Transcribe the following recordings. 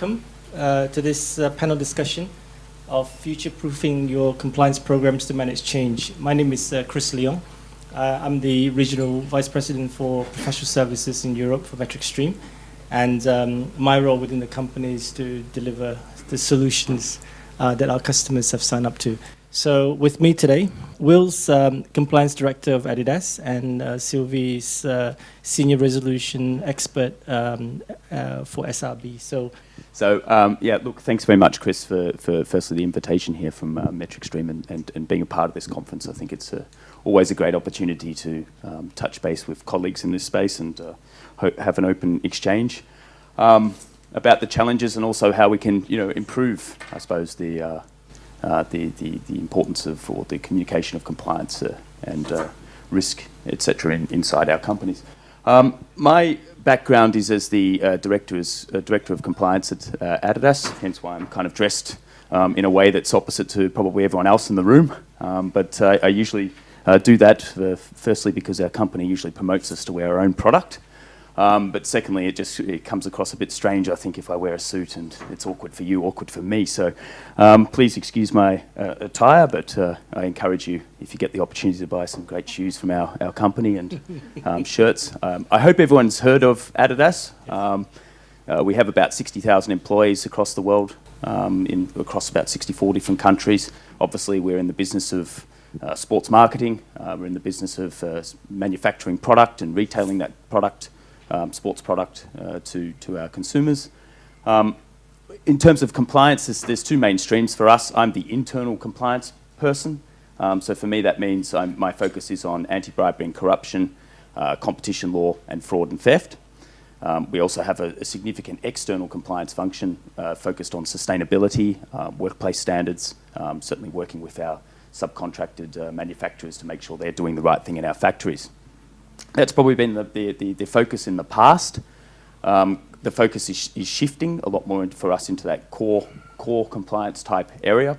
welcome to this panel discussion of future-proofing your compliance programs to manage change. My name is Chris Leong. I'm the Regional Vice President for Professional Services in Europe for MetricStream. And my role within the company is to deliver the solutions that our customers have signed up to. So with me today, Will's Compliance Director of Adidas, and Sylvie's Senior Resolution Expert for SRB. So yeah, look, thanks very much, Chris, for firstly the invitation here from MetricStream and being a part of this conference. I think it's always a great opportunity to touch base with colleagues in this space and have an open exchange about the challenges and also how we can, improve, I suppose, the importance of or the communication of compliance and risk, etc., inside our companies. My background is as the director of compliance at Adidas, hence why I'm kind of dressed in a way that's opposite to probably everyone else in the room. But I usually do that firstly because our company usually promotes us to wear our own product. But secondly, it comes across a bit strange, I think, if I wear a suit, and it's awkward for you, awkward for me. So please excuse my attire, but I encourage you, if you get the opportunity, to buy some great shoes from our company and shirts. I hope everyone's heard of Adidas. We have about 60,000 employees across the world, across about 64 different countries. Obviously, we're in the business of sports marketing. We're in the business of manufacturing product and retailing that product, sports product, to our consumers. In terms of compliance, there's two main streams for us. I'm the internal compliance person. So for me, that means my focus is on anti-bribery and corruption, competition law, and fraud and theft. We also have a significant external compliance function focused on sustainability, workplace standards, certainly working with our subcontracted manufacturers to make sure they're doing the right thing in our factories. That's probably been the focus in the past. The focus is shifting a lot more for us into that core compliance type area.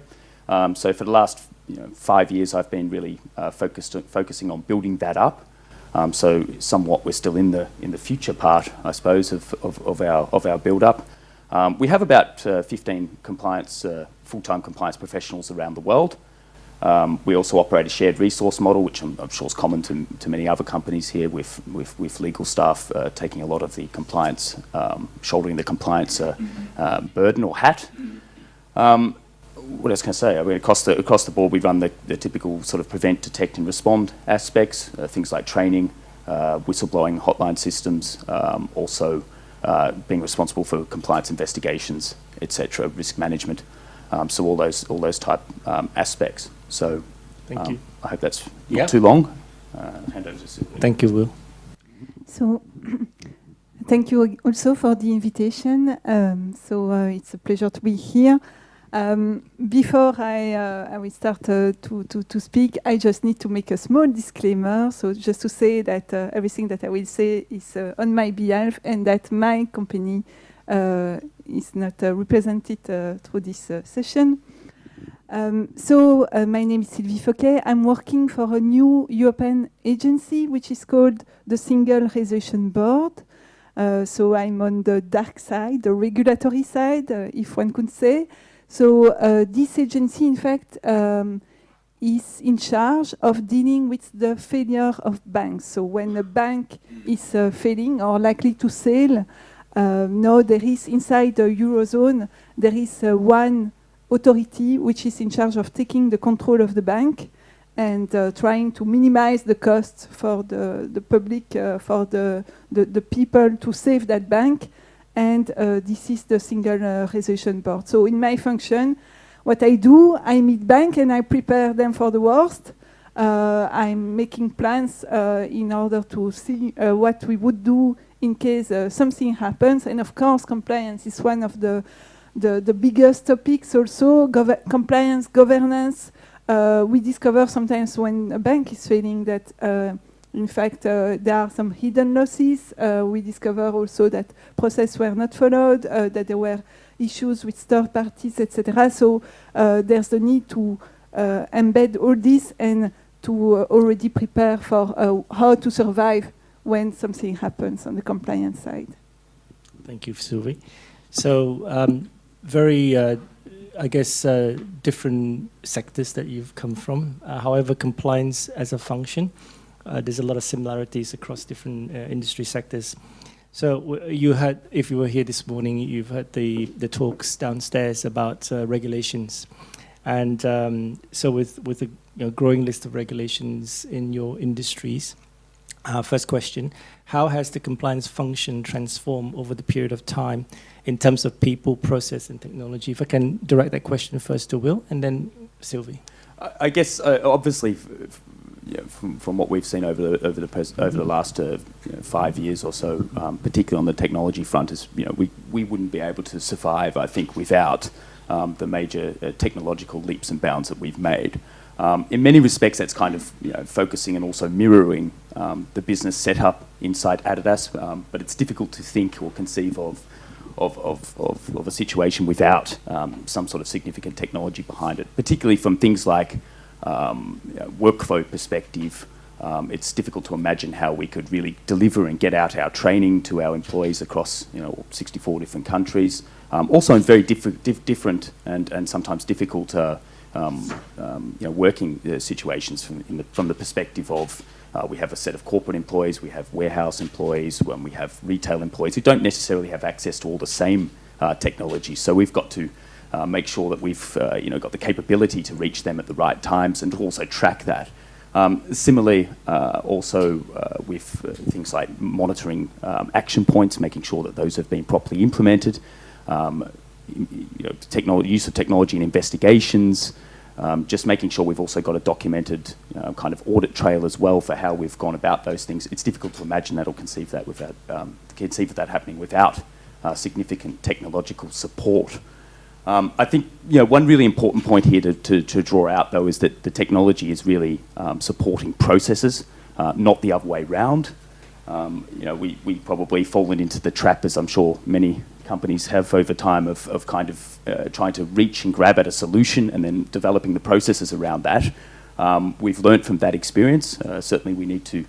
So for the last 5 years, I've been really focusing on building that up. So somewhat we're still in the future part, I suppose, of our build up. We have about 15 full-time compliance professionals around the world. We also operate a shared resource model, which I'm sure is common to many other companies here, with legal staff taking a lot of the compliance, shouldering the compliance burden or hat. What else can I say? I mean, across the board, we run the typical sort of prevent, detect, and respond aspects, things like training, whistleblowing hotline systems, also being responsible for compliance investigations, etc., risk management. So all those type aspects. So thank you. I hope that's not too long. Hand over to Sylvie. Thank you, Will. So thank you also for the invitation. It's a pleasure to be here. Before I will start to speak, I just need to make a small disclaimer. So just to say that everything that I will say is on my behalf and that my company is not represented through this session. My name is Sylvie Focquet. I'm working for a new European agency which is called the Single Resolution Board. So I'm on the dark side, the regulatory side, if one could say. So this agency, in fact, is in charge of dealing with the failure of banks. So when a bank is failing or likely to fail, now there is inside the Eurozone, there is one authority which is in charge of taking the control of the bank and trying to minimize the costs for the public, for the people to save that bank. And this is the Single Resolution Board. So in my function, what I do, I meet banks and I prepare them for the worst. I'm making plans in order to see what we would do in case something happens. And of course, compliance is one of the biggest topics also. Compliance, governance. We discover sometimes when a bank is failing that in fact there are some hidden losses. We discover also that processes were not followed, that there were issues with third parties, etc. So there's the need to embed all this and to already prepare for how to survive when something happens on the compliance side. Thank you, Sylvie. So very, I guess, different sectors that you've come from. However, compliance as a function, there's a lot of similarities across different industry sectors. So you had, if you were here this morning, you've heard the talks downstairs about regulations. And so with a growing list of regulations in your industries, first question, how has the compliance function transformed over the period of time in terms of people, process, and technology? If I can direct that question first to Will, and then Sylvie. I guess, obviously, from what we've seen over the last 5 years or so, particularly on the technology front, is we wouldn't be able to survive, I think, without the major technological leaps and bounds that we've made. In many respects, that's kind of focusing and also mirroring the business setup inside Adidas, but it's difficult to think or conceive of a situation without some sort of significant technology behind it, particularly from things like workflow perspective. It's difficult to imagine how we could really deliver and get out our training to our employees across 64 different countries. Also in very different and sometimes difficult working situations from the perspective of we have a set of corporate employees, we have warehouse employees, we have retail employees who don't necessarily have access to all the same technology. So we've got to make sure that we've got the capability to reach them at the right times and to also track that. Similarly, also with things like monitoring action points, making sure that those have been properly implemented. Use of technology in investigations, just making sure we've also got a documented kind of audit trail as well for how we've gone about those things. It's difficult to imagine that or conceive of that happening without significant technological support. I think one really important point here to draw out, though, is that the technology is really supporting processes, not the other way round. We probably fallen into the trap, as I'm sure many companies have over time, of kind of trying to reach and grab at a solution and then developing the processes around that. We've learnt from that experience. Certainly we need to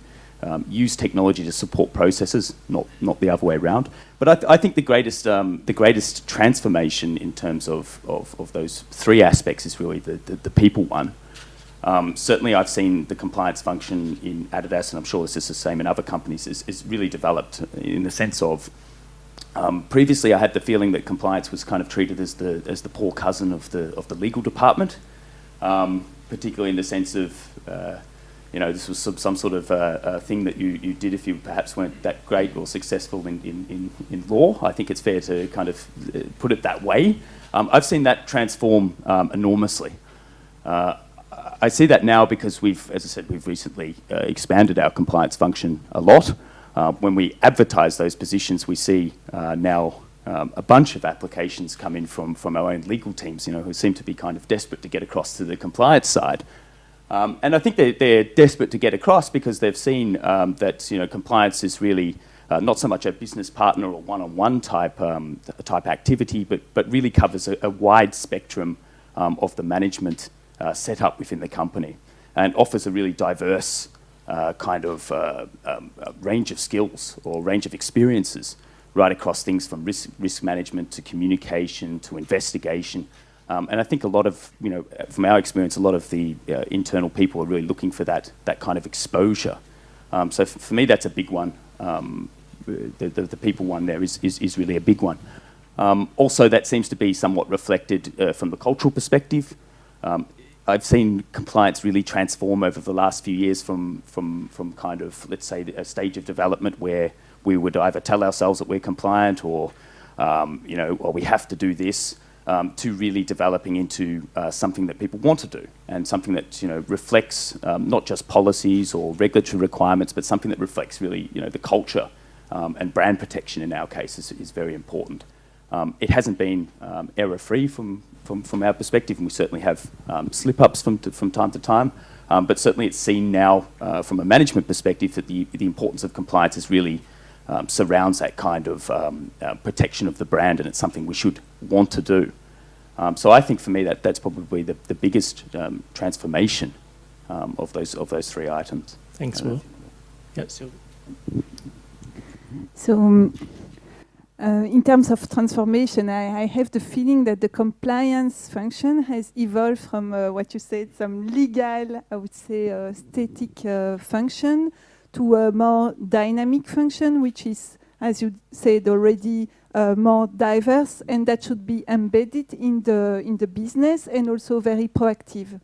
use technology to support processes, not the other way around. But I think the greatest transformation in terms of those three aspects is really the people one. Certainly I've seen the compliance function in Adidas, and I'm sure this is the same in other companies, is really developed in the sense of previously I had the feeling that compliance was kind of treated as the poor cousin of the legal department, particularly in the sense of this was some sort of thing that you did if you perhaps weren't that great or successful in law. I think it's fair to kind of put it that way. I've seen that transform enormously. I see that now because as I said, we've recently expanded our compliance function a lot. When we advertise those positions, we see now a bunch of applications come in from our own legal teams, who seem to be kind of desperate to get across to the compliance side. And I think they're desperate to get across because they've seen that compliance is really not so much a business partner or one-on-one type activity, but really covers a wide spectrum of the management setup within the company and offers a really diverse kind of range of skills or range of experiences right across things from risk management to communication to investigation. And I think a lot of, from our experience, a lot of the internal people are really looking for that kind of exposure. So for me, that's a big one. The people one there is really a big one. Also, that seems to be somewhat reflected from the cultural perspective. I've seen compliance really transform over the last few years from kind of, let's say, a stage of development where we would either tell ourselves that we're compliant or we have to do this, to really developing into something that people want to do and something that reflects not just policies or regulatory requirements, but something that reflects really the culture and brand protection in our case is very important. It hasn't been error-free from our perspective, and we certainly have slip-ups from time to time. But certainly it's seen now from a management perspective that the importance of compliance is really surrounds that kind of protection of the brand, and it's something we should want to do. So I think for me that's probably the biggest transformation of those three items. Thanks, Will. Yeah, Sylvie. So in terms of transformation, I have the feeling that the compliance function has evolved from what you said, some legal, I would say, static function to a more dynamic function, which is, as you said already, more diverse, and that should be embedded in the business and also very proactive.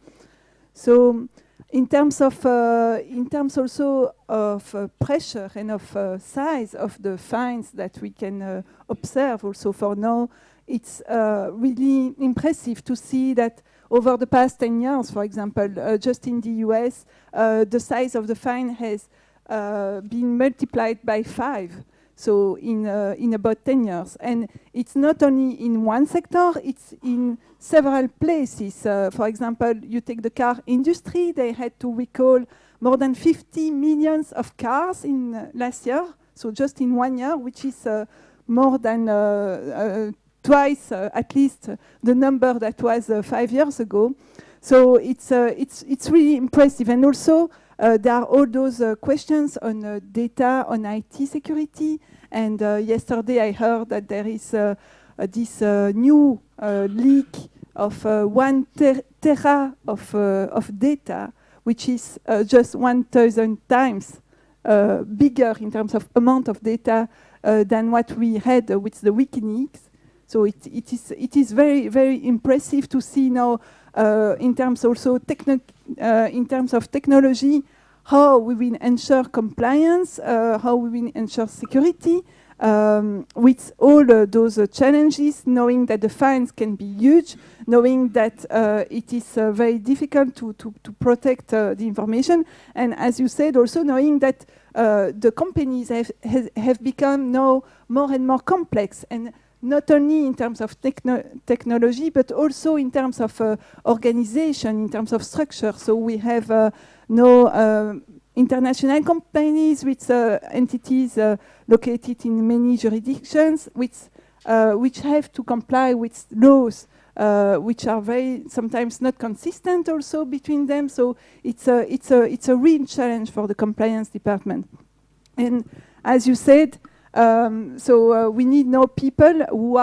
So, in terms also of pressure and of size of the fines that we can observe also for now, it's really impressive to see that over the past 10 years, for example, just in the US, the size of the fine has been multiplied by 5. So in about 10 years. And it's not only in one sector, it's in several places. For example, you take the car industry, they had to recall more than 50 million of cars in last year, so just in 1 year, which is more than twice at least the number that was 5 years ago. So it's really impressive. And also there are all those questions on data, on IT security. And yesterday I heard that there is this new leak of 1 tera of data, which is just 1,000 times bigger in terms of amount of data than what we had with the WikiLeaks. So it is very, very impressive to see now in terms also in terms of technology, how we will ensure compliance, how we will ensure security, with all those challenges, knowing that the fines can be huge, knowing that it is very difficult to protect the information, and as you said, also knowing that the companies have become now more and more complex, and not only in terms of technology, but also in terms of organization, in terms of structure. So we have international companies with entities located in many jurisdictions, which have to comply with laws which are very sometimes not consistent also between them. So it's a real challenge for the compliance department. And as you said, we need now people who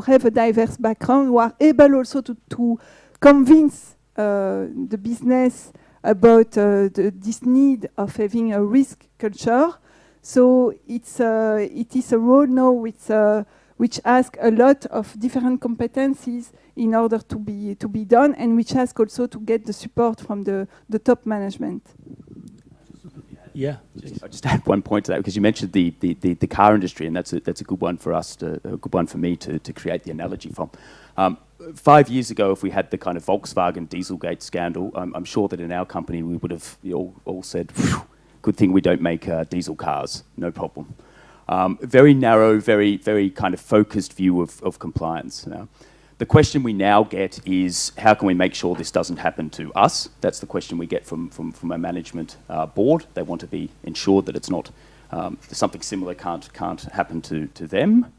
have a diverse background, who are able also to convince the business about this need of having a risk culture. So it is a role now which asks a lot of different competencies in order to be done, and which asks also to get the support from the top management. Yeah, I'll just add one point to that, because you mentioned the car industry, and that's a good one for us, a good one for me to create the analogy from. 5 years ago, if we had the kind of Volkswagen Dieselgate scandal, I'm sure that in our company we would have all said, good thing we don't make diesel cars, no problem. Very narrow, very kind of focused view of compliance. The question we now get is, how can we make sure this doesn't happen to us? That's the question we get from our management board. They want to be ensured that it's not, something similar can't happen to them.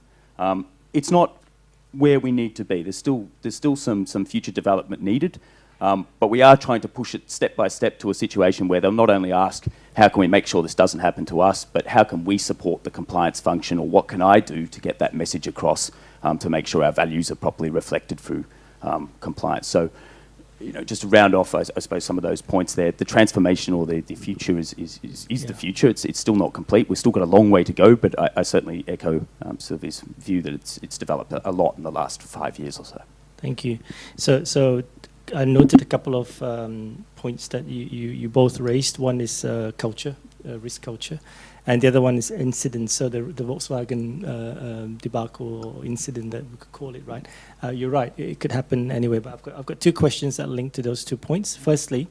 It's not where we need to be. There's still some future development needed, but we are trying to push it step by step to a situation where they'll not only ask, how can we make sure this doesn't happen to us, but how can we support the compliance function, or what can I do to get that message across to make sure our values are properly reflected through compliance. So, just to round off, I suppose, some of those points there, the transformation or the future is the future. It's still not complete. We've still got a long way to go, but I certainly echo Sylvie's view that it's developed a lot in the last 5 years or so. Thank you. So I noted a couple of points that you both raised. One is culture, risk culture, and the other one is incidents. So the Volkswagen debacle or incident, that we could call it, right? You're right, it could happen anyway, but I've got 2 questions that link to those 2 points. Firstly,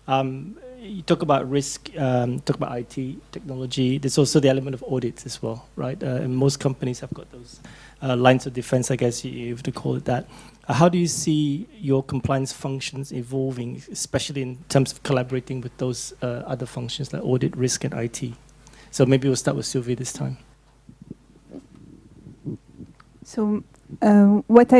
you talk about risk, talk about IT, technology. There's also the element of audits as well, right? And most companies have got those lines of defense, I guess you have to call it that. How do you see your compliance functions evolving, especially in terms of collaborating with those other functions like audit, risk, and IT? So maybe we'll start with Sylvie this time. So what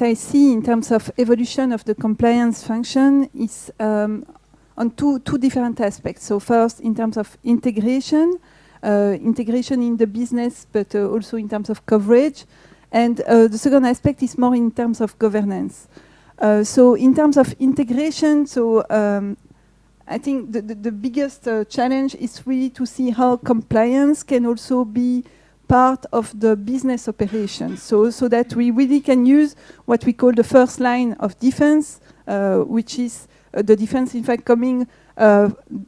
I see in terms of evolution of the compliance function is on two different aspects. So first, in terms of integration, integration in the business, but also in terms of coverage. And the second aspect is more in terms of governance. So in terms of integration, so I think the biggest challenge is really to see how compliance can also be part of the business operations, so that we really can use what we call the first line of defense, which is the defense, in fact, coming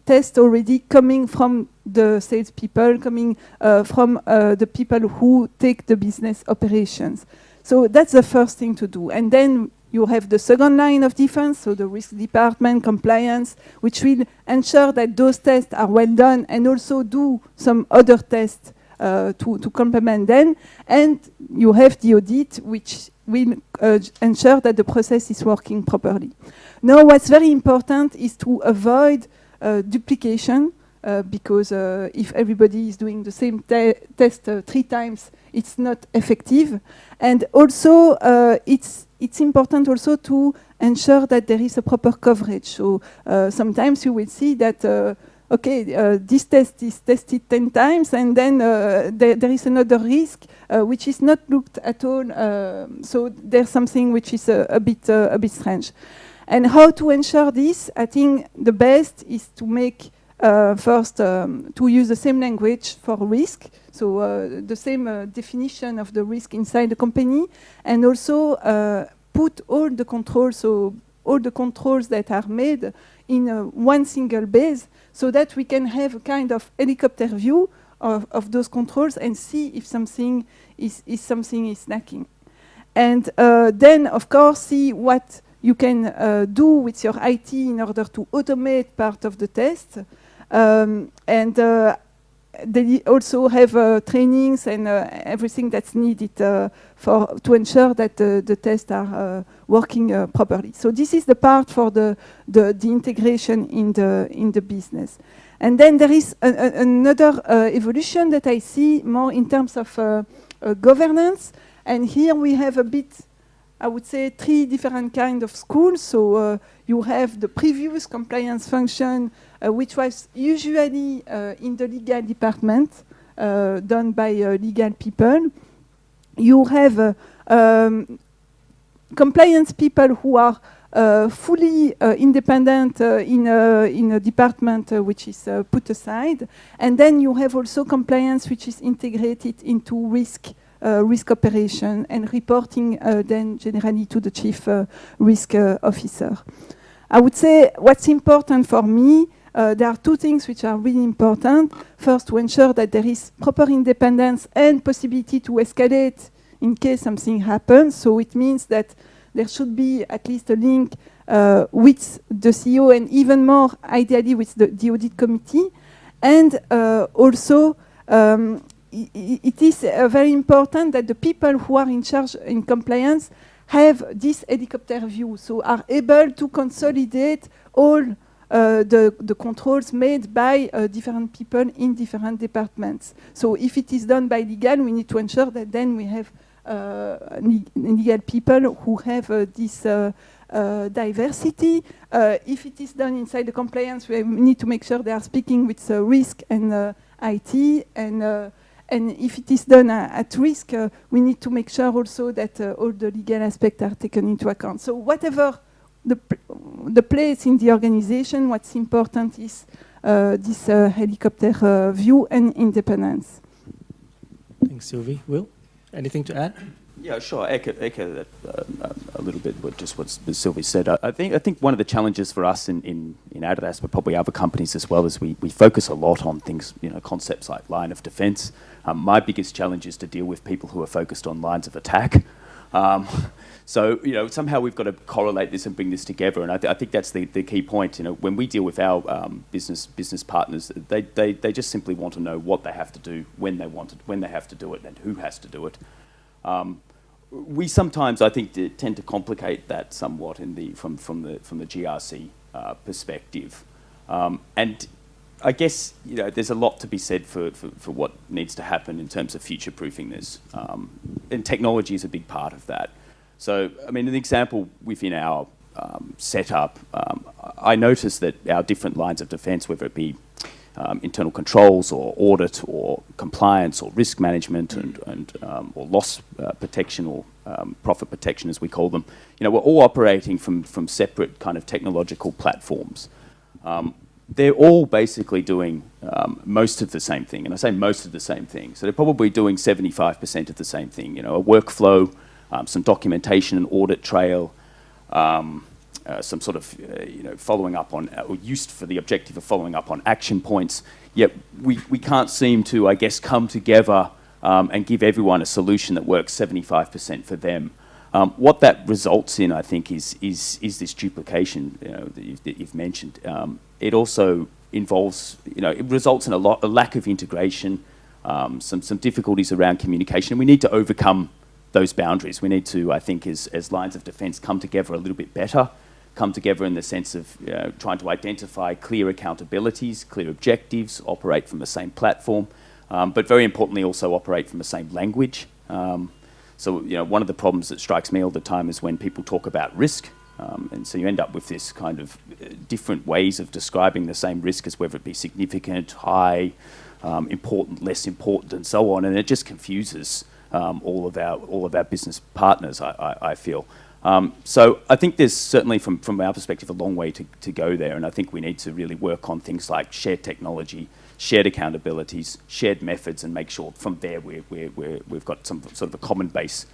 test already coming from the salespeople, coming from the people who take the business operations. So that's the first thing to do. And then you have the second line of defense, so the risk department, compliance, which will ensure that those tests are well done and also do some other tests to complement them. And you have the audit, which will ensure that the process is working properly. Now, what's very important is to avoid duplication, because if everybody is doing the same test 3 times, it's not effective. And also, it's important also to ensure that there is a proper coverage. So sometimes you will see that this test is tested 10 times, and then there is another risk which is not looked at all. So there's something which is a bit strange. And how to ensure this? I think the best is to make first to use the same language for risk, so the same definition of the risk inside the company, and also put all the controls, so all the controls that are made in one single base, so that we can have a kind of helicopter view of those controls and see if something is lacking. And then, of course, see what you can do with your IT in order to automate part of the test. They also have trainings and everything that's needed to ensure that the tests are working properly. So this is the part for the integration in the business. And then there is another evolution that I see more in terms of governance. And here we have a bit, I would say, 3 different kinds of schools. So you have the previous compliance function, which was usually in the legal department, done by legal people. You have compliance people who are fully independent in a department which is put aside. And then you have also compliance which is integrated into risk operation and reporting then generally to the chief risk officer. I would say what's important for me, there are 2 things which are really important. First, to ensure that there is proper independence and possibility to escalate in case something happens. So it means that there should be at least a link with the CEO and even more ideally with the audit committee. And also, it is very important that the people who are in charge in compliance have this helicopter view, so are able to consolidate all the controls made by different people in different departments. So if it is done by legal, we need to ensure that then we have legal people who have this diversity. If it is done inside the compliance, we need to make sure they are speaking with risk and IT, and if it is done at risk, we need to make sure also that all the legal aspects are taken into account. So whatever the place in the organization, what's important is this helicopter view and independence. Thanks, Sylvie. Will, anything to add? Yeah, sure. Echo that a little bit. What Sylvie said. I think one of the challenges for us in Adidas, but probably other companies as well, is we focus a lot on things, concepts like line of defence. My biggest challenge is to deal with people who are focused on lines of attack. So somehow we've got to correlate this and bring this together, and I think that's the key point. When we deal with our business partners, they just simply want to know what they have to do, when they have to do it, and who has to do it. We sometimes, I think, tend to complicate that somewhat from the GRC perspective, and I guess there's a lot to be said for what needs to happen in terms of future-proofing this, and technology is a big part of that. So, I mean, an example within our setup, I noticed that our different lines of defence, whether it be internal controls or audit or compliance or risk management or loss protection or profit protection, as we call them. You know, we're all operating from separate kind of technological platforms. They're all basically doing most of the same thing, and I say most of the same thing. So they're probably doing 75% of the same thing. You know, a workflow, some documentation and audit trail, some sort of following up on, or used for the objective of following up on action points. Yet we can't seem to, I guess, come together and give everyone a solution that works 75% for them. What that results in, I think, is this duplication, that you've mentioned. It also involves, it results in a lack of integration, some difficulties around communication, and we need to overcome those boundaries. We need to, I think, as lines of defence, come together a little bit better, come together in the sense of trying to identify clear accountabilities, clear objectives, operate from the same platform, but very importantly also operate from the same language. So, one of the problems that strikes me all the time is when people talk about risk, and so you end up with this kind of different ways of describing the same risk as whether it be significant, high, important, less important, and so on, and it just confuses all of our business partners, I feel. So I think there's certainly, from our perspective, a long way to go there, and I think we need to really work on things like shared technology, shared accountabilities, shared methods, and make sure from there we've got some sort of a common base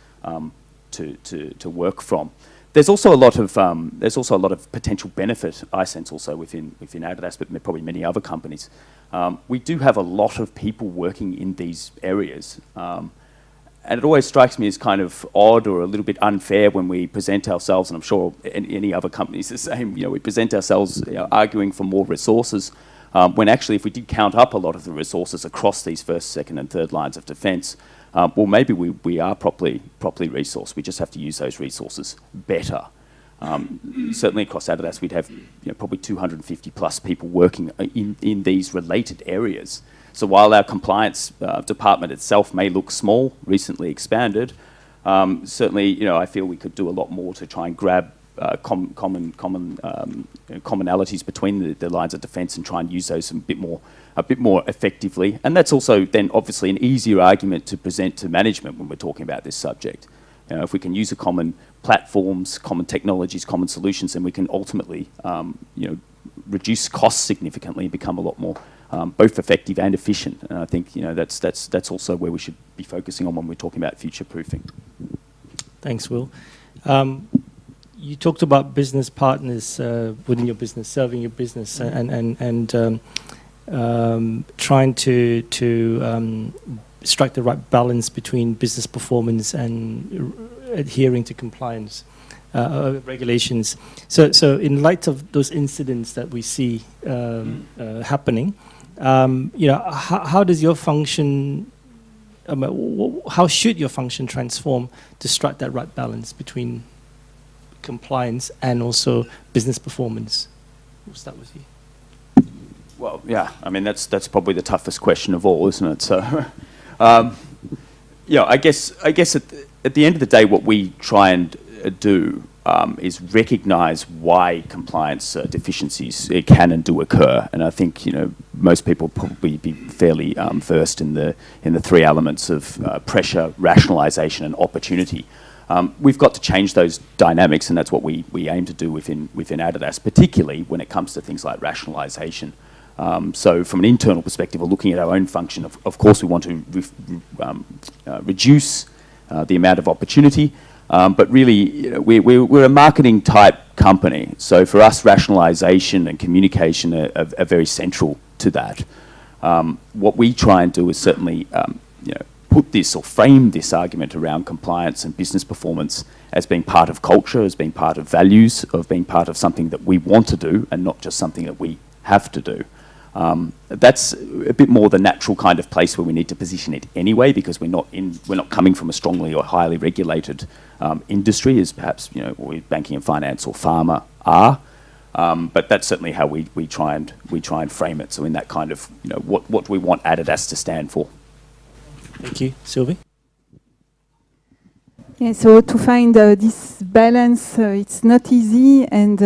to work from. There's also a lot of potential benefit, I sense, also within Adidas, but probably many other companies. We do have a lot of people working in these areas. And it always strikes me as kind of odd or a little bit unfair when we present ourselves, and I'm sure any other company is the same, we present ourselves arguing for more resources, when actually if we did count up a lot of the resources across these first, second and third lines of defence, well, maybe we are properly resourced. We just have to use those resources better. Certainly across Adidas we'd have probably 250 plus people working in these related areas. So while our compliance department itself may look small, recently expanded, certainly I feel we could do a lot more to try and grab commonalities between the lines of defence and try and use those a bit more effectively. And that's also then obviously an easier argument to present to management when we're talking about this subject. If we can use common platforms, common technologies, common solutions, then we can ultimately reduce costs significantly and become a lot more both effective and efficient. And I think that's also where we should be focusing on when we're talking about future proofing. Thanks, Will. You talked about business partners within your business, serving your business, and trying to strike the right balance between business performance and adhering to compliance regulations. So in light of those incidents that we see happening, how does your function? How should your function transform to strike that right balance between compliance and also business performance? We'll start with you. Well, yeah, I mean that's probably the toughest question of all, isn't it? So, I guess at the end of the day, what we try and do is recognise why compliance deficiencies can and do occur, and I think most people probably be fairly versed in the three elements of pressure, rationalisation, and opportunity. We've got to change those dynamics, and that's what we aim to do within Adidas, particularly when it comes to things like rationalisation. So from an internal perspective, we're looking at our own function. Of course, we want to reduce the amount of opportunity, but really, we're a marketing type company. So for us, rationalisation and communication are very central to that. What we try and do is certainly put this or frame this argument around compliance and business performance as being part of culture, as being part of values, of being part of something that we want to do and not just something that we have to do. That's a bit more the natural kind of place where we need to position it anyway, because we're not coming from a strongly or highly regulated industry as perhaps banking and finance or pharma are. But that's certainly how we try and frame it. So in that kind of what do we want Adidas to stand for? Thank you, Sylvie. Yeah, so to find this balance, it's not easy, and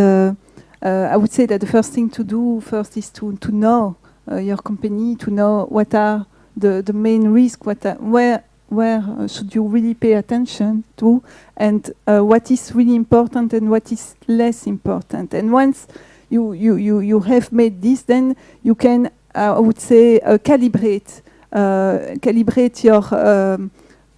I would say that the first thing to do first is to know your company to know what are the main risks, where should you really pay attention to, and what is really important and what is less important. And once you have made this, then you can, I would say, calibrate your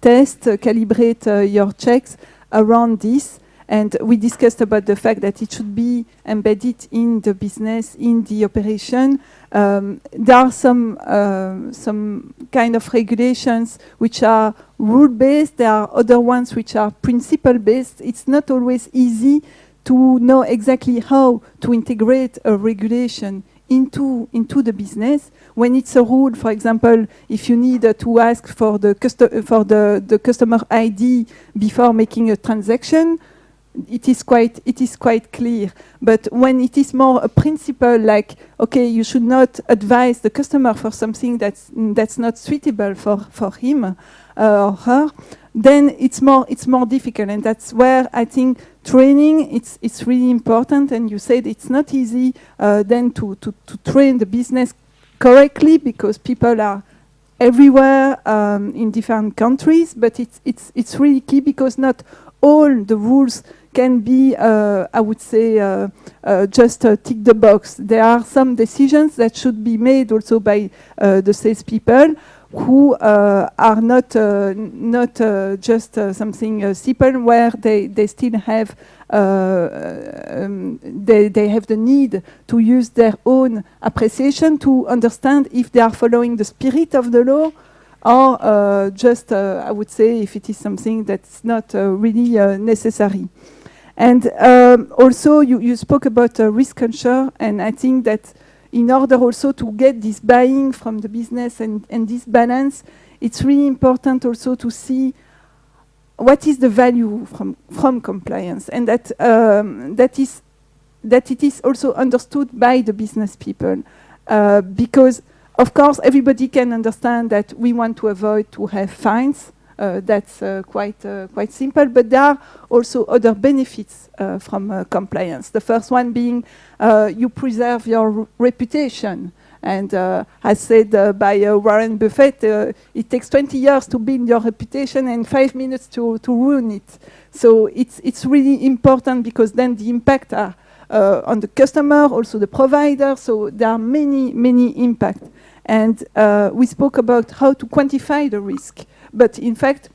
test, calibrate your checks around this. And we discussed about the fact that it should be embedded in the business, in the operation. There are some kind of regulations which are rule-based. There are other ones which are principle-based. It's not always easy to know exactly how to integrate a regulation into the business. When it's a rule, for example, if you need to ask for the customer ID before making a transaction, it is quite clear. But when it is more a principle, like, okay, you should not advise the customer for something that's not suitable for him or her, then it's more difficult. And that's where I think training it's really important. And you said it's not easy then to train the business correctly, because people are everywhere in different countries. But it's really key, because not all the rules can be, I would say, just tick the box. There are some decisions that should be made also by the salespeople, who are not just something simple, where they still have they have the need to use their own appreciation to understand if they are following the spirit of the law, or just, I would say, if it is something that's not really necessary. And also, you spoke about risk culture, and I think that in order also to get this buy-in from the business and this balance, it's really important also to see what is the value from compliance, and that it is also understood by the business people, because of course everybody can understand that we want to avoid to have fines. That's quite simple, but there are also other benefits from compliance. The first one being you preserve your reputation. And as said by Warren Buffett, it takes 20 years to build your reputation and 5 minutes to ruin it. So it's really important, because then the impact are on the customer, also the provider. So there are many impacts. And we spoke about how to quantify the risk. But in fact,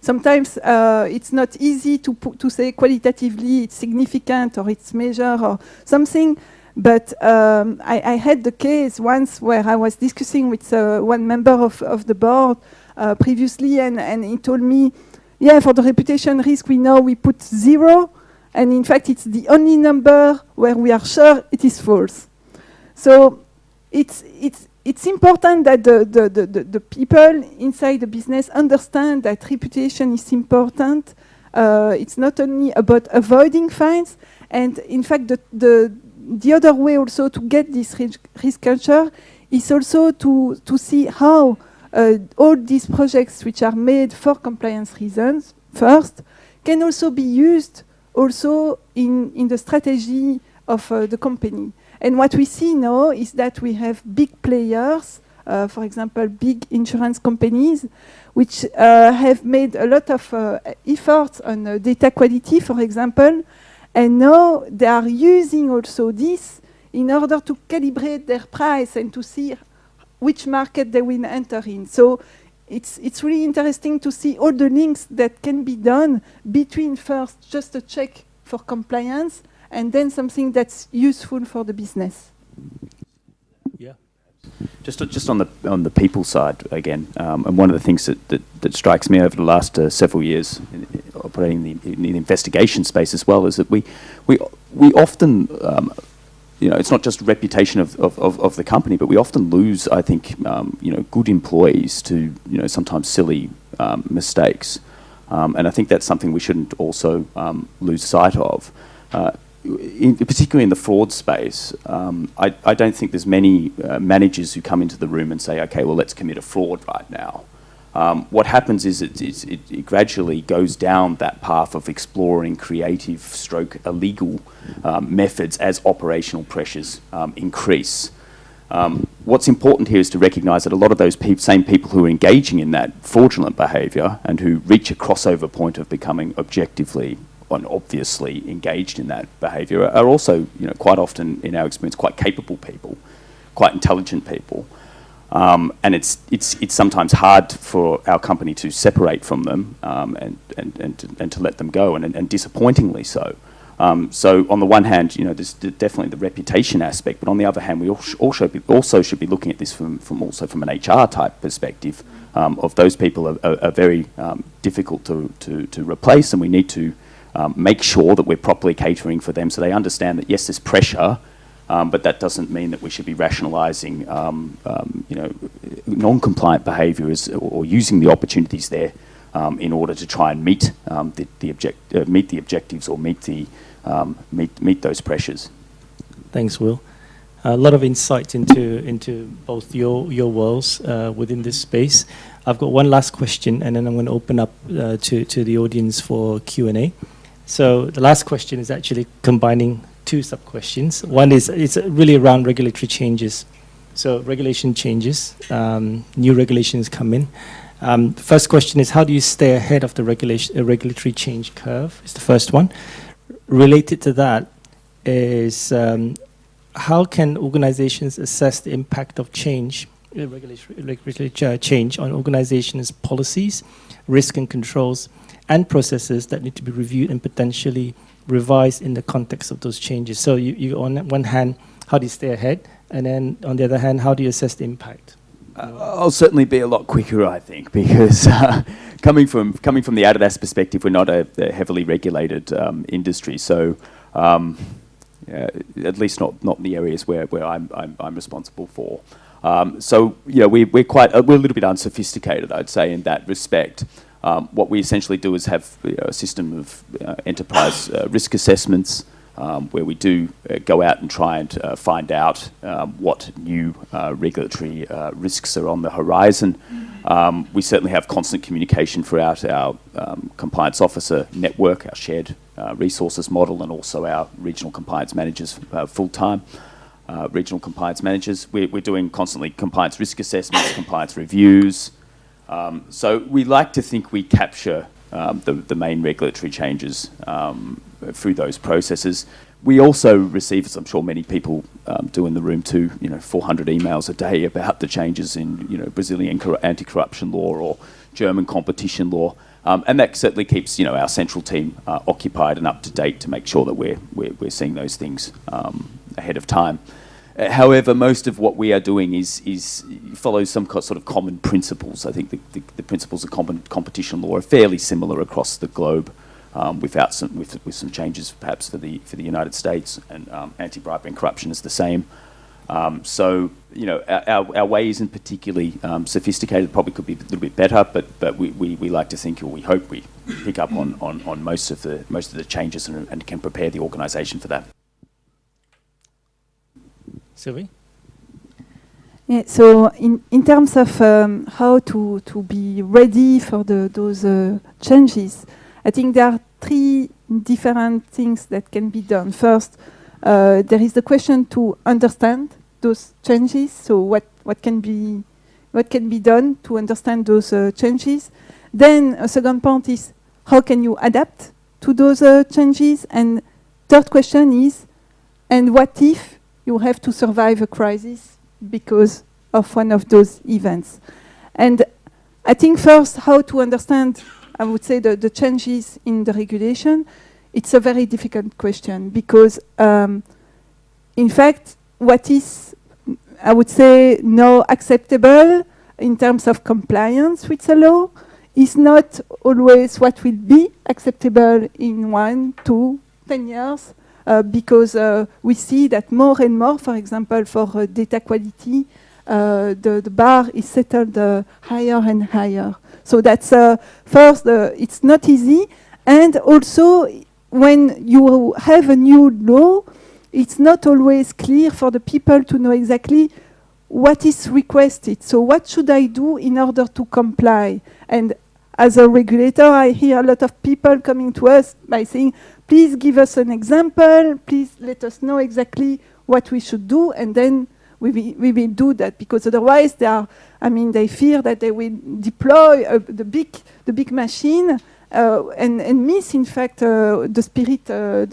sometimes it's not easy to say qualitatively it's significant or it's measured or something. But I had the case once where I was discussing with one member of the board previously, and he told me, yeah, for the reputation risk, we know we put 0. And in fact, it's the only number where we are sure it is false. So it's important that the people inside the business understand that reputation is important. It's not only about avoiding fines, and in fact the other way also to get this risk culture is also to see how all these projects which are made for compliance reasons first can also be used also in the strategy of the company. And what we see now is that we have big players, for example, big insurance companies, which have made a lot of efforts on data quality, for example, and now they are using also this in order to calibrate their price and to see which market they will enter in. So it's really interesting to see all the links that can be done between first just a check for compliance and then something that's useful for the business. Yeah. Just on the people side again, and one of the things that strikes me over the last several years operating in the investigation space as well is that we often, it's not just reputation of the company, but we often lose, I think, good employees to sometimes silly mistakes, and I think that's something we shouldn't also lose sight of. Particularly in the fraud space, I don't think there's many managers who come into the room and say, okay, well, let's commit a fraud right now. What happens is it gradually goes down that path of exploring creative illegal methods as operational pressures increase. What's important here is to recognise that a lot of those same people who are engaging in that fraudulent behaviour and who reach a crossover point of becoming objectively and obviously engaged in that behaviour are also, quite often, in our experience, quite capable people, quite intelligent people. And it's sometimes hard for our company to separate from them and to let them go, and disappointingly so. So on the one hand, there's definitely the reputation aspect, but on the other hand, we also should be looking at this from an HR type perspective. Of those people are very difficult to replace, and we need to make sure that we're properly catering for them, so they understand that yes, there's pressure. But that doesn't mean that we should be rationalising, non-compliant behaviours or using the opportunities there in order to try and meet the objectives or meet those pressures. Thanks, Will. A lot of insight into both your worlds within this space. I've got one last question, and then I'm going to open up to the audience for Q&A. So the last question is actually combining two sub-questions. One is, it's really around regulatory changes. So regulation changes, new regulations come in. The first question is, how do you stay ahead of the regulatory change curve? Is the first one. Related to that is, how can organizations assess the impact of change, regulatory change on organizations' policies, risk and controls, and processes that need to be reviewed and potentially revised in the context of those changes? So you on one hand, how do you stay ahead? And then on the other hand, how do you assess the impact? I'll certainly be a lot quicker, I think, because coming from the Adidas perspective, we're not a heavily regulated industry. So at least not in the areas where I'm responsible for. So we're a little bit unsophisticated, I'd say, in that respect. What we essentially do is have a system of enterprise risk assessments where we do go out and try and find out what new regulatory risks are on the horizon. We certainly have constant communication throughout our compliance officer network, our shared resources model, and also our regional compliance managers full-time. Regional compliance managers. We're doing constantly compliance risk assessments, compliance reviews. So we like to think we capture the main regulatory changes through those processes. We also receive, as I'm sure many people do in the room too, 400 emails a day about the changes in Brazilian anti-corruption law or German competition law, and that certainly keeps our central team occupied and up to date to make sure that we're seeing those things ahead of time. However, most of what we are doing is follows some sort of common principles. I think the principles of competition law are fairly similar across the globe, with some changes perhaps for the United States, and anti-bribery and corruption is the same. So our way isn't particularly sophisticated. Probably could be a little bit better, but we like to think, or we hope we pick up on most of the changes and can prepare the organisation for that. Sylvie? Yeah, so in terms of how to be ready for those changes, I think there are three different things that can be done. First, there is the question to understand those changes. So what can be done to understand those changes? Then a second point is, how can you adapt to those changes? And third question is, and what if you have to survive a crisis because of one of those events? And I think first, how to understand, I would say, the changes in the regulation. It's a very difficult question because, in fact, what is, I would say, now acceptable in terms of compliance with the law is not always what will be acceptable in 1, 2, 10 years. Because we see that more and more, for example, for data quality, the bar is settled higher and higher. So that's first, it's not easy. And also, when you have a new law, it's not always clear for the people to know exactly what is requested. So what should I do in order to comply? And as a regulator, I hear a lot of people coming to us by saying, please give us an example, please let us know exactly what we should do, and then we will do that, because otherwise they fear that they will deploy the big machine and miss, in fact, the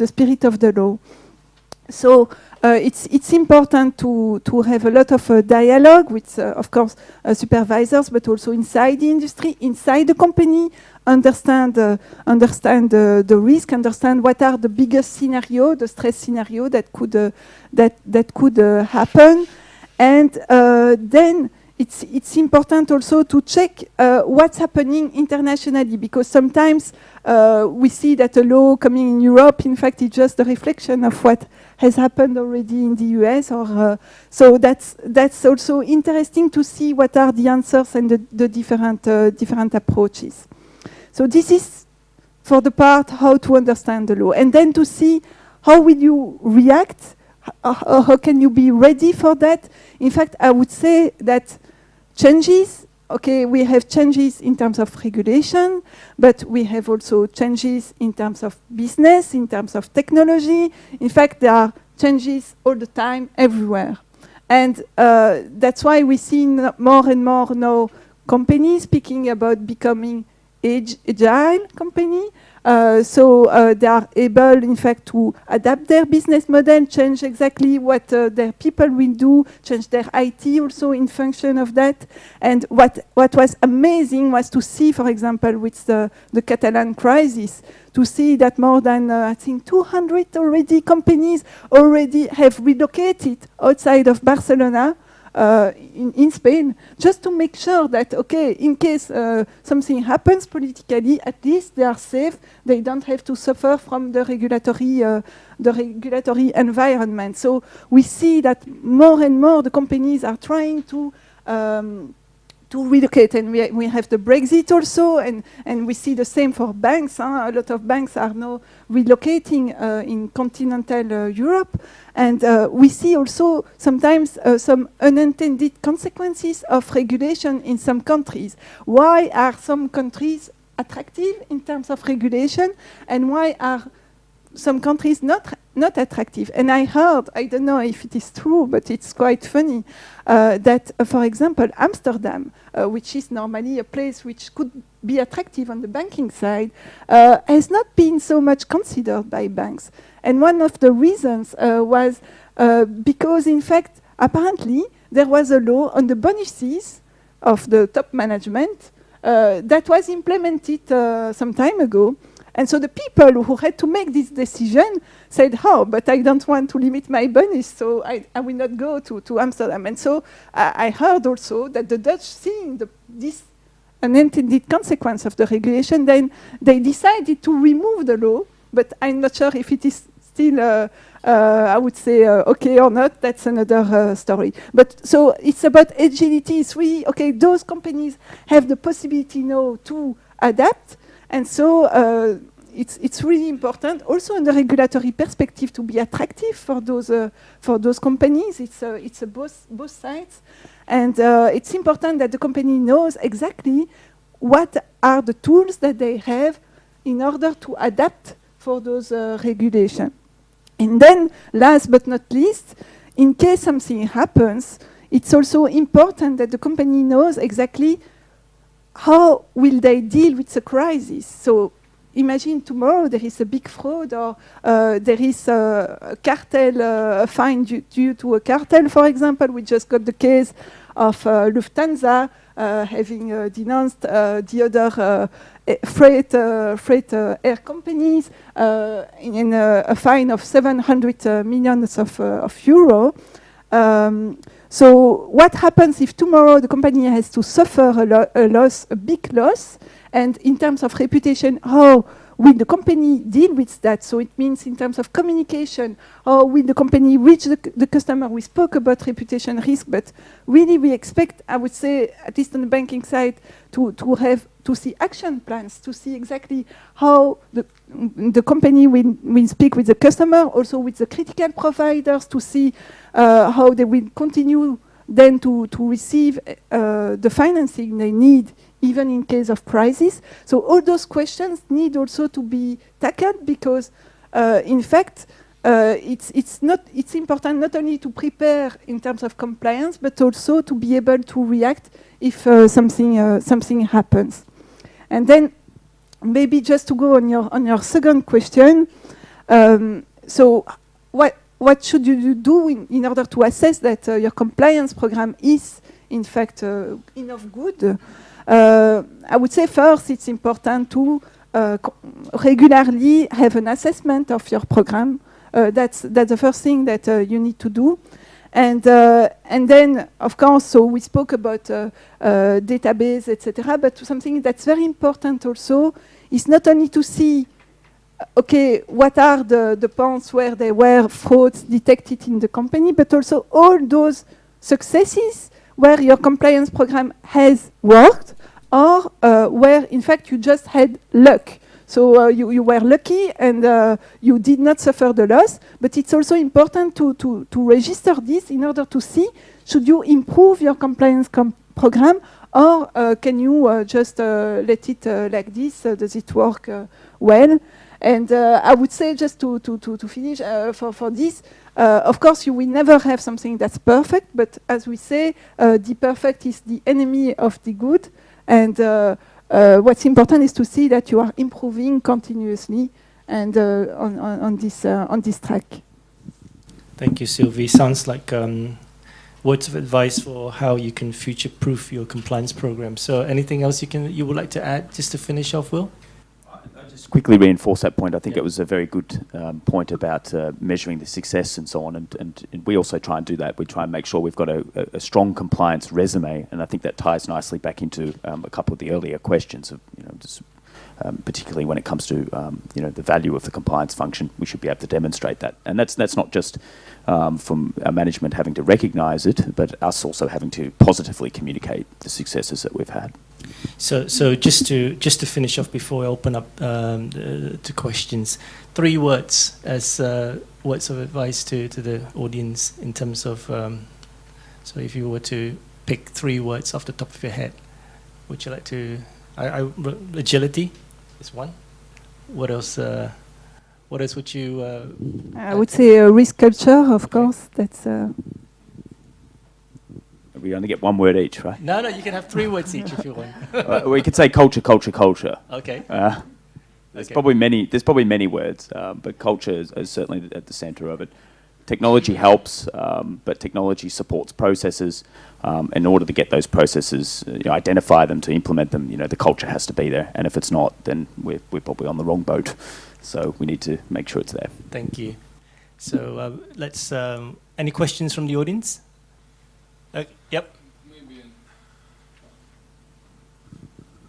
spirit of the law. So it's important to have a lot of dialogue with, of course, supervisors, but also inside the industry, inside the company, understand the risk, understand what are the biggest scenario, the stress scenario that could happen, and then it's important also to check what's happening internationally, because sometimes we see that a law coming in Europe, in fact, is just a reflection of what has happened already in the US. So that's also interesting to see what are the answers and the different approaches. So this is for the part how to understand the law, and then to see how will you react, how can you be ready for that. In fact, I would say that changes, okay, we have changes in terms of regulation, but we have also changes in terms of business, in terms of technology. In fact, there are changes all the time, everywhere. And that's why we see more and more now companies speaking about becoming agile company. So they are able, in fact, to adapt their business model, change exactly what their people will do, change their IT also in function of that. And what was amazing was to see, for example, with the Catalan crisis, to see that more than, I think, 200 already companies already have relocated outside of Barcelona, in Spain, just to make sure that, okay, in case something happens politically, at least they are safe. They don't have to suffer from the regulatory environment. So we see that more and more the companies are trying to relocate, and we have the Brexit also, and we see the same for banks. A lot of banks are now relocating in continental Europe, and we see also sometimes some unintended consequences of regulation in some countries. Why are some countries attractive in terms of regulation, and why are some countries not attractive? And I heard, I don't know if it is true, but it's quite funny, that, for example, Amsterdam, which is normally a place which could be attractive on the banking side, has not been so much considered by banks. And one of the reasons was because, in fact, apparently, there was a law on the bonuses of the top management that was implemented some time ago. And so the people who had to make this decision said, oh, but I don't want to limit my bonus, so I will not go to Amsterdam. And so I heard also that the Dutch, seeing this unintended consequence of the regulation, then they decided to remove the law, but I'm not sure if it is still, I would say, okay or not. That's another story. But so it's about agility. It's really, okay, those companies have the possibility now to adapt. And so it's really important, also in the regulatory perspective, to be attractive for those companies. It's both sides, and it's important that the company knows exactly what are the tools that they have in order to adapt for those regulations. And then, last but not least, in case something happens, it's also important that the company knows exactly how will they deal with the crisis. So imagine tomorrow there is a big fraud, or there is a cartel, fine due to a cartel, for example. We just got the case of Lufthansa having denounced the other freight air companies in a fine of 700 million of euro. So what happens if tomorrow the company has to suffer a big loss? And in terms of reputation, how will the company deal with that? So it means in terms of communication, how will the company reach the customer? We spoke about reputation risk, but really we expect, I would say, at least on the banking side, to see action plans, to see exactly how the company will speak with the customer, also with the critical providers, to see how they will continue then to receive the financing they need, even in case of crisis. So all those questions need also to be tackled, because in fact, it's important not only to prepare in terms of compliance, but also to be able to react if something happens. And then maybe just to go on your second question, so what should you do in order to assess that your compliance program is in fact enough good? I would say first it's important to regularly have an assessment of your program. That's the first thing that you need to do. And then, of course, so we spoke about database, etc. But something that's very important also is not only to see, okay, what are the points where there were frauds detected in the company, but also all those successes where your compliance program has worked, or where, in fact, you just had luck. So you were lucky and you did not suffer the loss, but it's also important to register this in order to see, should you improve your compliance program, or can you just let it like this? Does it work well? And I would say, just to finish for this, of course, you will never have something that's perfect, but as we say, the perfect is the enemy of the good. And what's important is to see that you are improving continuously and on this track. Thank you, Sylvie. Sounds like words of advice for how you can future-proof your compliance program. So anything else you would like to add just to finish off, Will? I'll just quickly reinforce that point. I think it was a very good point about measuring the success and so on, and we also try and do that. We try and make sure we've got a strong compliance resume, and I think that ties nicely back into a couple of the earlier questions of, just, particularly when it comes to the value of the compliance function. We should be able to demonstrate that, and that's not just from our management having to recognise it, but us also having to positively communicate the successes that we've had. So just to finish off before I open up to questions, 3 words as words of advice to the audience in terms of, so if you were to pick 3 words off the top of your head, would you like to, agility is one. What else would you? I would say risk culture, of course. That's. We only get 1 word each, right? No, you can have 3 words each if you want. We could say culture. Okay. There's probably many words, but culture is certainly at the centre of it. Technology helps, but technology supports processes. In order to get those processes, identify them, to implement them, the culture has to be there. And if it's not, then we're probably on the wrong boat. So we need to make sure it's there. Thank you. So let's. Any questions from the audience? Yep. Maybe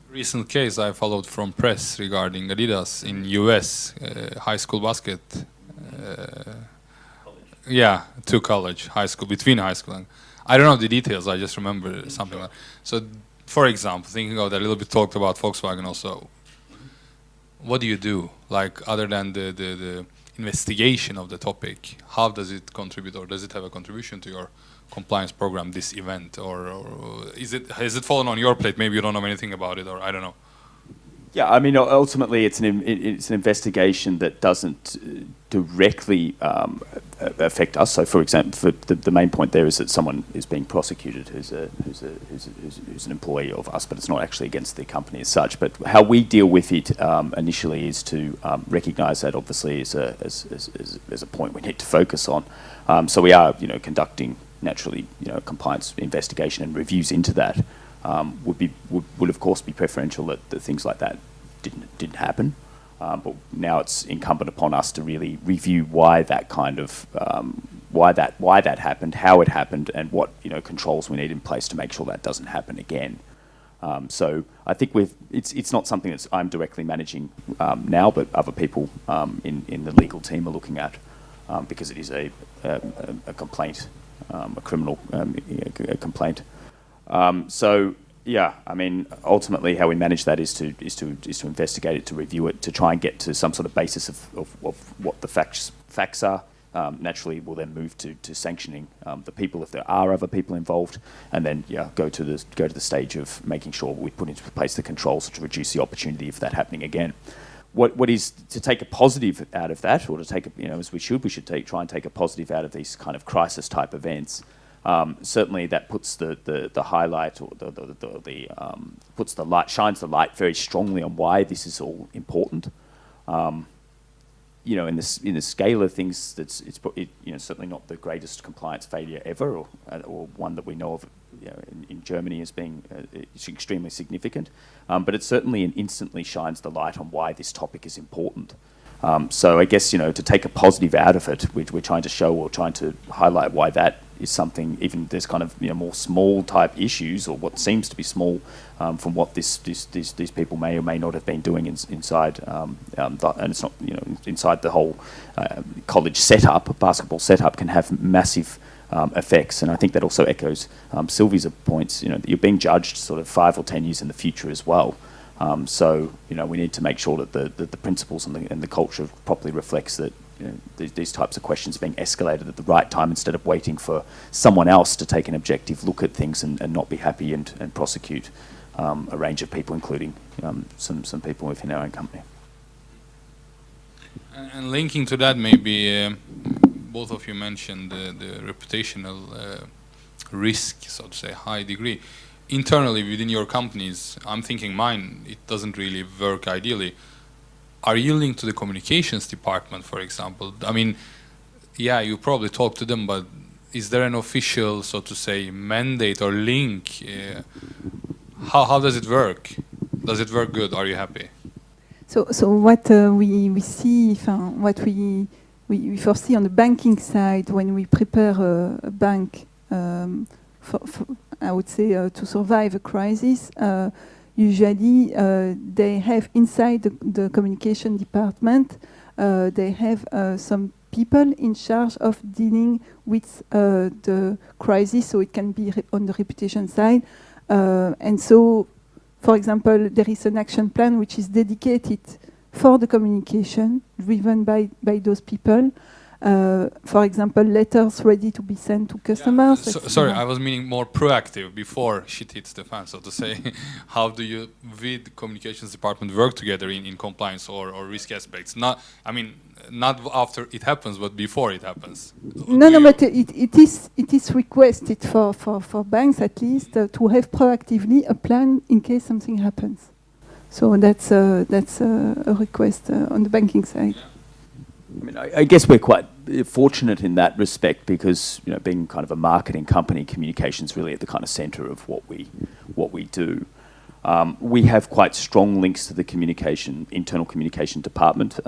a recent case I followed from press regarding Adidas in US, high school basket. Yeah, to college, high school, between high school and I don't know the details. I just remember something like. So, for example, thinking of that a little bit, talked about Volkswagen also. What do you do, like other than the investigation of the topic? How does it contribute, or does it have a contribution to your compliance program, this event, or has it fallen on your plate? Maybe you don't know anything about it, or I don't know. Yeah, I mean, ultimately, it's an investigation that doesn't directly affect us. So, for example, the main point there is that someone is being prosecuted who's an employee of us, but it's not actually against the company as such. But how we deal with it initially is to recognise that obviously as a point we need to focus on. So we are, conducting naturally, compliance investigation and reviews into that. Would of course be preferential that things like that didn't happen, but now it's incumbent upon us to really review why that kind of why that happened, how it happened, and what controls we need in place to make sure that doesn't happen again. So I think it's not something that I'm directly managing now, but other people in the legal team are looking at, because it is a complaint, a criminal complaint. So yeah, I mean, ultimately, how we manage that is to investigate it, to review it, to try and get to some sort of basis of what the facts are. Naturally, we'll then move to sanctioning the people if there are other people involved, and then go to the stage of making sure we put into place the controls to reduce the opportunity of that happening again. what is to take a positive out of that, or to take a, as we should try and take a positive out of these kind of crisis type events. Certainly, that puts the highlight, or puts the light, shines the light very strongly on why this is all important. In the scale of things, it's certainly not the greatest compliance failure ever, or one that we know of in Germany as being it's extremely significant. But it certainly instantly shines the light on why this topic is important. So I guess to take a positive out of it, we're trying to show or trying to highlight why that is something. Even there's kind of more small type issues, or what seems to be small, from what these people may or may not have been doing inside, and it's not inside the whole college setup. Basketball setup can have massive effects, and I think that also echoes Sylvie's points. That you're being judged sort of 5 or 10 years in the future as well. So we need to make sure that the principles and the culture properly reflects that these types of questions are being escalated at the right time, instead of waiting for someone else to take an objective look at things and not be happy and prosecute a range of people, including some people within our own company. And linking to that, maybe both of you mentioned the reputational risk, so to say, high degree. Internally within your companies, I'm thinking mine, it doesn't really work ideally. Are you linked to the communications department, for example? I mean, yeah, you probably talk to them, but is there an official, so to say, mandate or link? How does it work? Does it work good? Are you happy? So what we see, what we foresee on the banking side when we prepare a bank for I would say to survive a crisis, usually they have inside the communication department, they have some people in charge of dealing with the crisis, so it can be on the reputation side. And so, for example, there is an action plan which is dedicated for the communication, driven by those people. For example, letters ready to be sent to customers. Yeah. Sorry, I was meaning more proactive, before shit hits the fan, so to say. How do you, with the communications department, work together in compliance or risk aspects? Not after it happens, but before it happens. No, but it is requested for banks at least to have proactively a plan in case something happens. So that's a request on the banking side. Yeah. I mean, I guess we're quite fortunate in that respect, because being kind of a marketing company, communication's really at the kind of centre of what we do. We have quite strong links to the internal communication department.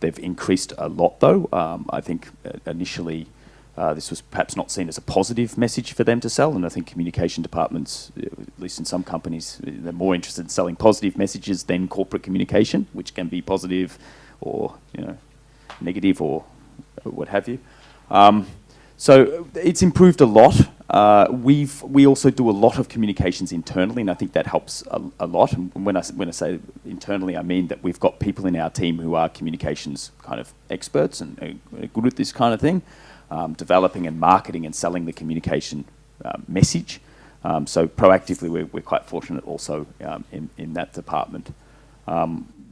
They've increased a lot, though. I think initially this was perhaps not seen as a positive message for them to sell, and I think communication departments, at least in some companies, they're more interested in selling positive messages than corporate communication, which can be positive or negative or what have you. So it's improved a lot. We also do a lot of communications internally, and I think that helps a lot. And when I say internally, I mean that we've got people in our team who are communications kind of experts and are good at this kind of thing, developing and marketing and selling the communication message. So proactively, we're quite fortunate also in that department.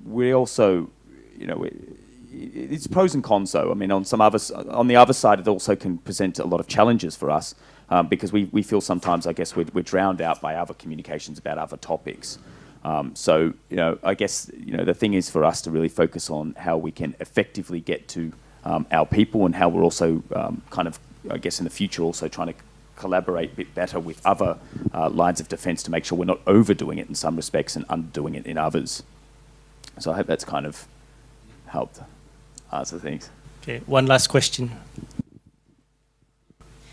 We also, it's pros and cons, though. I mean, on the other side, it also can present a lot of challenges for us, because we feel sometimes, I guess, we're drowned out by other communications about other topics. So, I guess, the thing is for us to really focus on how we can effectively get to our people, and how we're also kind of, I guess, in the future also trying to collaborate a bit better with other lines of defence to make sure we're not overdoing it in some respects and underdoing it in others. So I hope that's kind of helped answer things. Okay, one last question.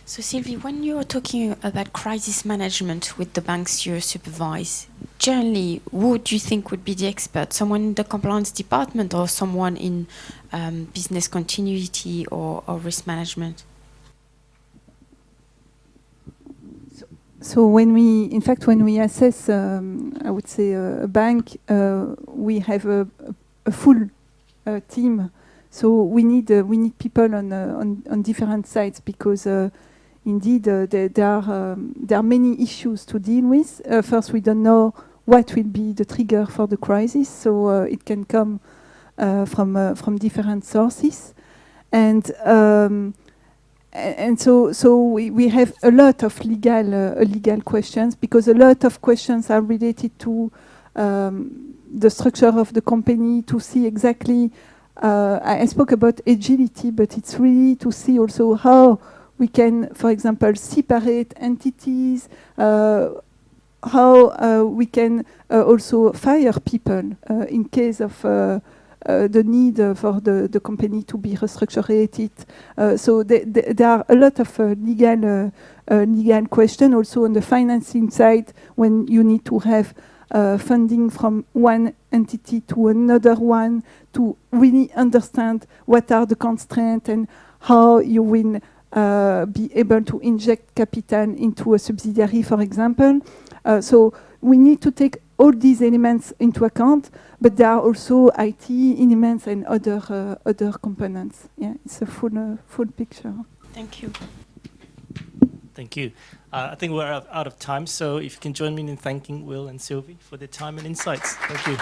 So Sylvie, when you're talking about crisis management with the banks you supervise, generally, who do you think would be the expert? Someone in the compliance department, or someone in business continuity or risk management? So when we assess, I would say, a bank, we have a full team. So we need people on different sides, because indeed there are many issues to deal with. First, we don't know what will be the trigger for the crisis, so it can come from different sources, and so we have a lot of legal questions, because a lot of questions are related to the structure of the company, to see exactly. I spoke about agility, but it's really to see also how we can, for example, separate entities, how we can also fire people in case of the need for the company to be restructured. So there are a lot of legal questions also on the financing side, when you need to have funding from one entity to another one, to really understand what are the constraints and how you will be able to inject capital into a subsidiary, for example. So we need to take all these elements into account, but there are also IT elements and other components. Yeah, it's a full picture. Thank you. Thank you. I think we're out of time, so if you can join me in thanking Will and Sylvie for their time and insights. Thank you.